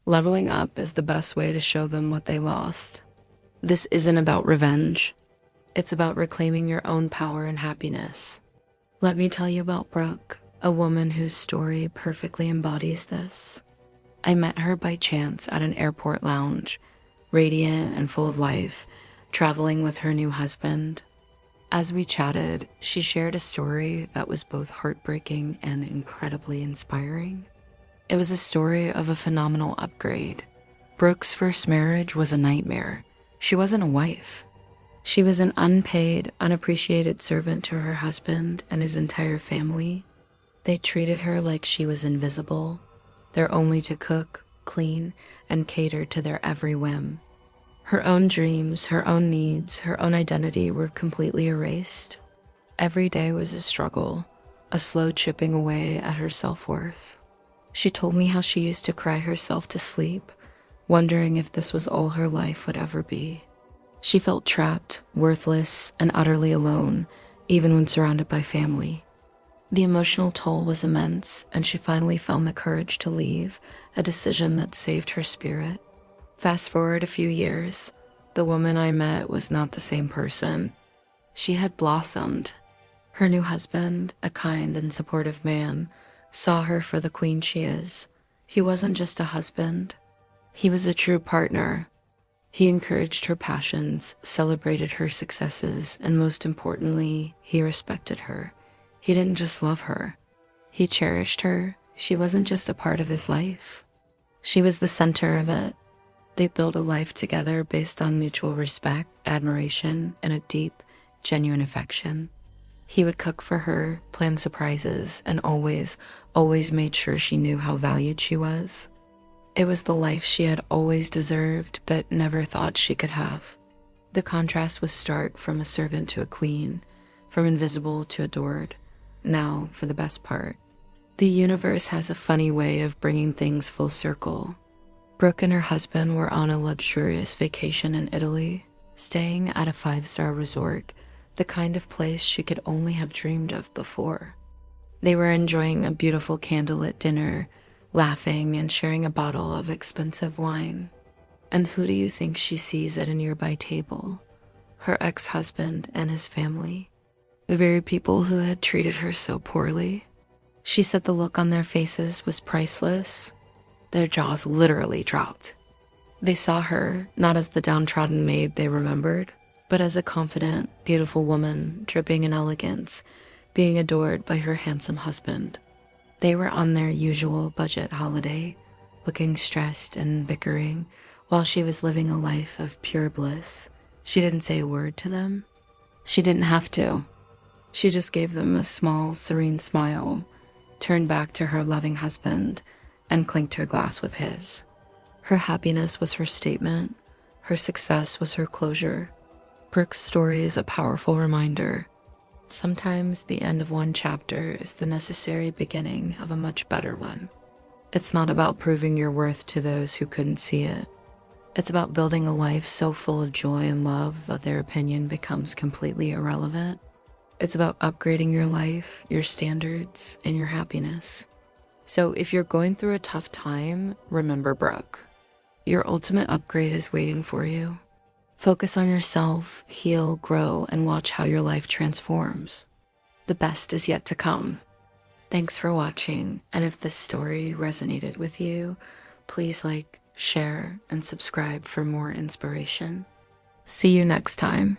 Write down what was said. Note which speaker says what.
Speaker 1: Leveling up is the best way to show them what they lost. This isn't about revenge. It's about reclaiming your own power and happiness. Let me tell you about Brooke, a woman whose story perfectly embodies this. I met her by chance at an airport lounge, radiant and full of life, traveling with her new husband. As we chatted, she shared a story that was both heartbreaking and incredibly inspiring. It was a story of a phenomenal upgrade. Brooke's first marriage was a nightmare. She wasn't a wife. She was an unpaid, unappreciated servant to her husband and his entire family. They treated her like she was invisible, there only to cook, clean, and cater to their every whim. Her own dreams, her own needs, her own identity were completely erased. Every day was a struggle, a slow chipping away at her self-worth. She told me how she used to cry herself to sleep, wondering if this was all her life would ever be. She felt trapped, worthless, and utterly alone, even when surrounded by family. The emotional toll was immense, and she finally found the courage to leave, a decision that saved her spirit. Fast forward a few years, the woman I met was not the same person. She had blossomed. Her new husband, a kind and supportive man, saw her for the queen she is. He wasn't just a husband. He was a true partner. He encouraged her passions, celebrated her successes, and most importantly, he respected her. He didn't just love her. He cherished her. She wasn't just a part of his life. She was the center of it. They built a life together based on mutual respect, admiration, and a deep, genuine affection. He would cook for her, plan surprises, and always made sure she knew how valued she was. It was the life she had always deserved, but never thought she could have. The contrast was stark, from a servant to a queen, from invisible to adored. Now, for the best part. The universe has a funny way of bringing things full circle. Brooke and her husband were on a luxurious vacation in Italy, staying at a 5-star resort, the kind of place she could only have dreamed of before. They were enjoying a beautiful candlelit dinner, laughing and sharing a bottle of expensive wine. And who do you think she sees at a nearby table? Her ex-husband and his family. The very people who had treated her so poorly. She said the look on their faces was priceless. Their jaws literally dropped. They saw her not as the downtrodden maid they remembered, but as a confident, beautiful woman, dripping in elegance, being adored by her handsome husband. They were on their usual budget holiday, looking stressed and bickering, while she was living a life of pure bliss. She didn't say a word to them. She didn't have to. She just gave them a small, serene smile, turned back to her loving husband, and clinked her glass with his. Her happiness was her statement. Her success was her closure. Brooke's story is a powerful reminder. Sometimes the end of one chapter is the necessary beginning of a much better one. It's not about proving your worth to those who couldn't see it. It's about building a life so full of joy and love that their opinion becomes completely irrelevant. It's about upgrading your life, your standards, and your happiness. So if you're going through a tough time, remember Brooke. Your ultimate upgrade is waiting for you. Focus on yourself, heal, grow, and watch how your life transforms. The best is yet to come. Thanks for watching, and if this story resonated with you, please like, share, and subscribe for more inspiration. See you next time.